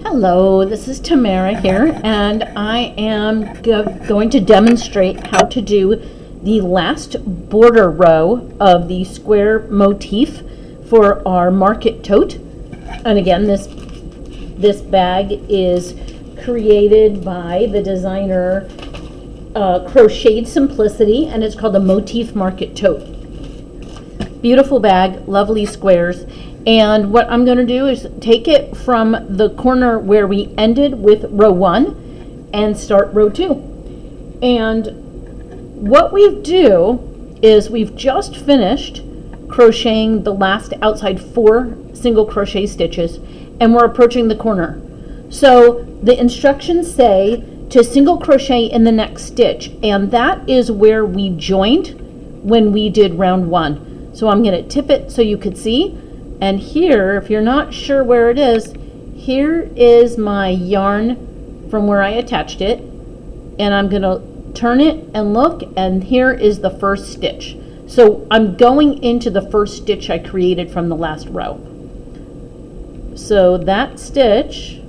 Hello, this is Tamara here, and I am going to demonstrate how to do the last border row of the square motif for our market tote. And again, this bag is created by the designer Crocheted Simplicity, and it's called the Motif Market Tote. Beautiful bag, lovely squares. And what I'm going to do is take it from the corner where we ended with row 1 and start row 2. And what we do is we've just finished crocheting the last outside 4 single crochet stitches, and we're approaching the corner. So the instructions say to single crochet in the next stitch, and that is where we joined when we did round 1. So I'm going to tip it so you could see. And here, if you're not sure where it is, here is my yarn from where I attached it, and I'm going to turn it and look, and here is the first stitch. So I'm going into the first stitch I created from the last row. So that stitch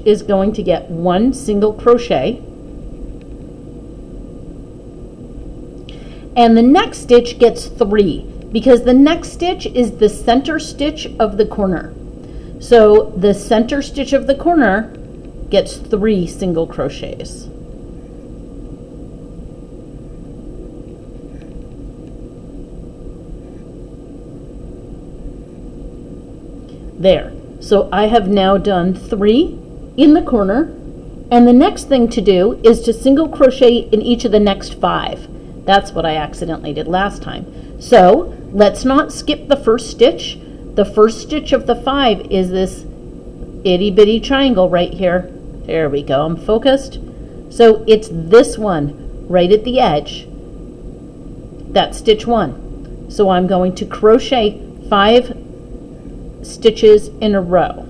is going to get 1 single crochet, and the next stitch gets 3. Because the next stitch is the center stitch of the corner. So the center stitch of the corner gets 3 single crochets. There. So I have now done 3 in the corner, and the next thing to do is to single crochet in each of the next 5. That's what I accidentally did last time. So let's not skip the first stitch. The first stitch of the 5 is this itty bitty triangle right here. There we go, I'm focused. So it's this one right at the edge. That's stitch 1. So I'm going to crochet 5 stitches in a row.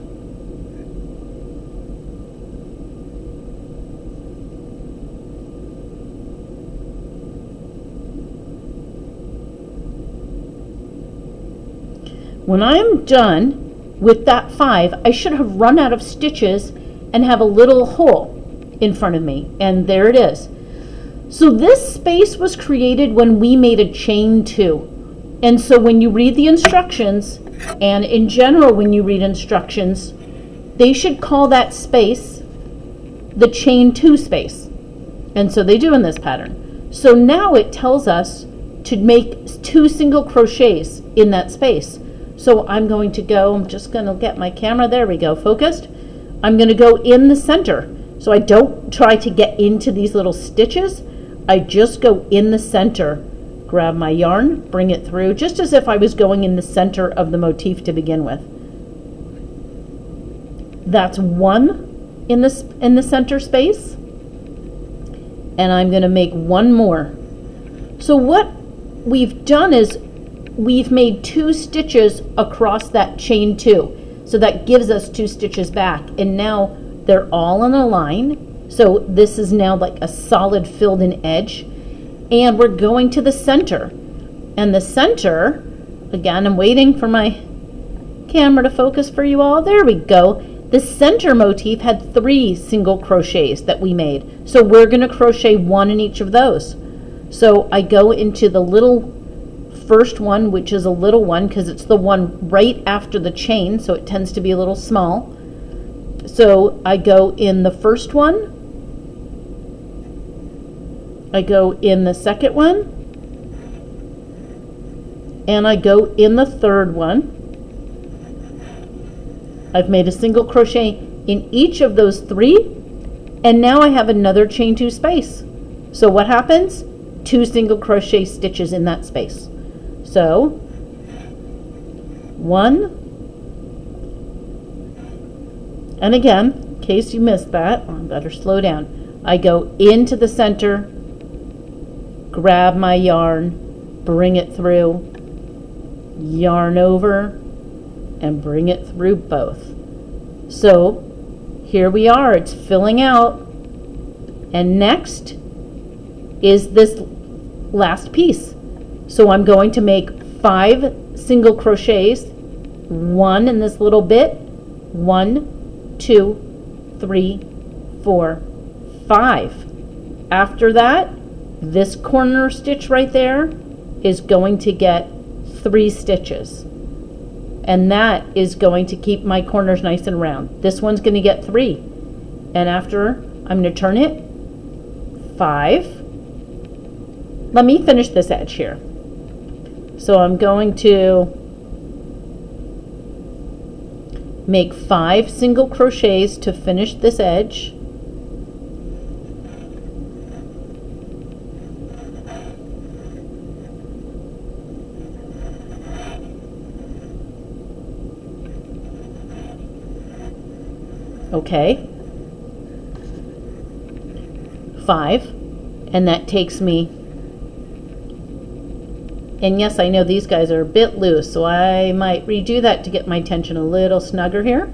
When I'm done with that 5, I should have run out of stitches and have a little hole in front of me, and there it is. So this space was created when we made a chain 2. And so when you read the instructions, and in general when you read instructions, they should call that space the chain 2 space. And so they do in this pattern. So now it tells us to make 2 single crochets in that space. So I'm going to go, I'm just going to get my camera, there we go, focused. I'm going to go in the center. So I don't try to get into these little stitches. I just go in the center, grab my yarn, bring it through, just as if I was going in the center of the motif to begin with. That's 1 in the center space. And I'm going to make 1 more. So what we've done is we've made 2 stitches across that chain 2. So that gives us 2 stitches back. And now they're all in a line. So this is now like a solid filled in edge. And we're going to the center. And the center, again, I'm waiting for my camera to focus for you all. There we go. The center motif had 3 single crochets that we made. So we're going to crochet 1 in each of those. So I go into the little first one, which is a little one because it's the one right after the chain, so it tends to be a little small. So I go in the first one, I go in the second one, and I go in the third one. I've made a single crochet in each of those 3, and now I have another chain 2 space. So what happens? 2 single crochet stitches in that space. So 1, and again, in case you missed that, I better slow down. I go into the center, grab my yarn, bring it through, yarn over, and bring it through both. So here we are, it's filling out, and next is this last piece. So I'm going to make 5 single crochets, 1 in this little bit, 1, 2, 3, 4, 5. After that, this corner stitch right there is going to get 3 stitches. And that is going to keep my corners nice and round. This one's going to get 3. And after, I'm going to turn it 5. Let me finish this edge here. So I'm going to make 5 single crochets to finish this edge. Okay, 5, and that takes me, and yes, I know these guys are a bit loose, so I might redo that to get my tension a little snugger here,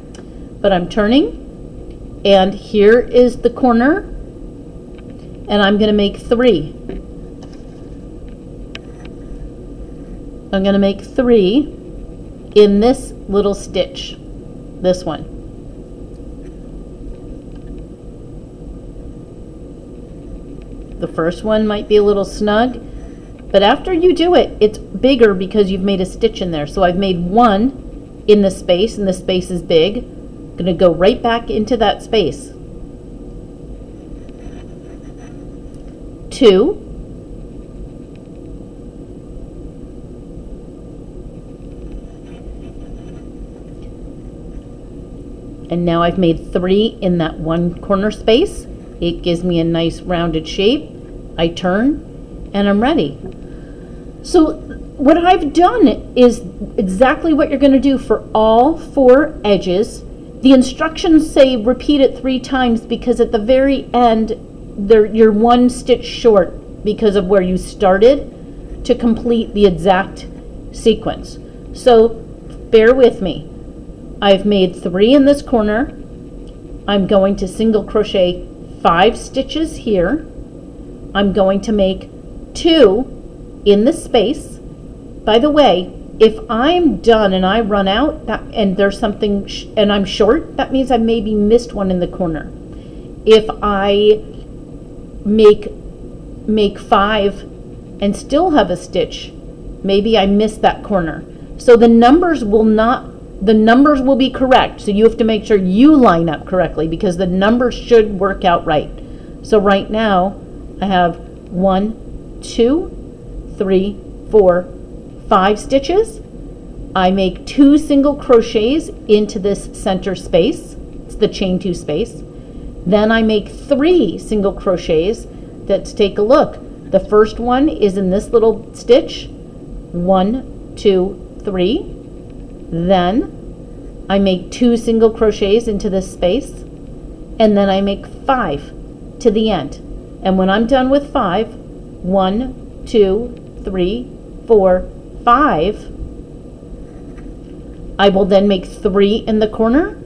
but I'm turning, and here is the corner, and I'm going to make 3. I'm going to make 3 in this little stitch, this one. The first one might be a little snug, but after you do it, it's bigger because you've made a stitch in there. So I've made 1 in the space, and the space is big. I'm going to go right back into that space. 2. And now I've made 3 in that one corner space. It gives me a nice rounded shape. I turn and I'm ready. So what I've done is exactly what you're going to do for all 4 edges. The instructions say repeat it 3 times because at the very end you're 1 stitch short because of where you started to complete the exact sequence. So bear with me. I've made 3 in this corner. I'm going to single crochet 5 stitches here. I'm going to make 2 in the space. By the way, if I'm done and I run out and there's something and I'm short, that means I maybe missed one in the corner. If I make 5 and still have a stitch, maybe I missed that corner. So the numbers will be correct, so you have to make sure you line up correctly because the numbers should work out right. So right now I have 1, 2, 3, 4, 5 stitches. I make 2 single crochets into this center space. It's the chain 2 space. Then I make 3 single crochets. Let's take a look. The first one is in this little stitch. 1, 2, 3. Then I make 2 single crochets into this space, and then I make 5 to the end. And when I'm done with 5, 1, 2, 3, 4, 5, I will then make 3 in the corner,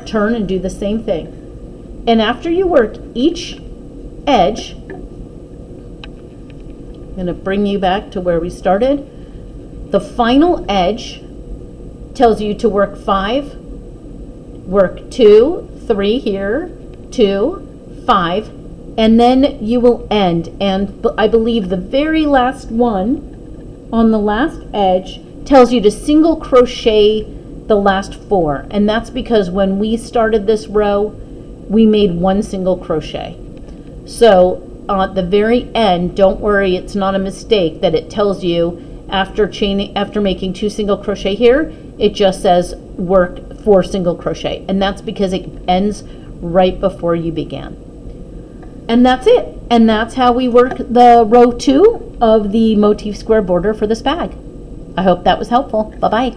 turn and do the same thing. And after you work each edge, I'm going to bring you back to where we started. The final edge tells you to work 5, work 2, 3 here, 2, 5, and then you will end. And I believe the very last one on the last edge tells you to single crochet the last 4. And that's because when we started this row, we made 1 single crochet. So at the very end, don't worry, it's not a mistake that it tells you after making 2 single crochet here, it just says work 4 single crochet, and that's because it ends right before you began. And that's it. And that's how we work the row 2 of the Motif Square Border for this bag. I hope that was helpful. Bye-bye.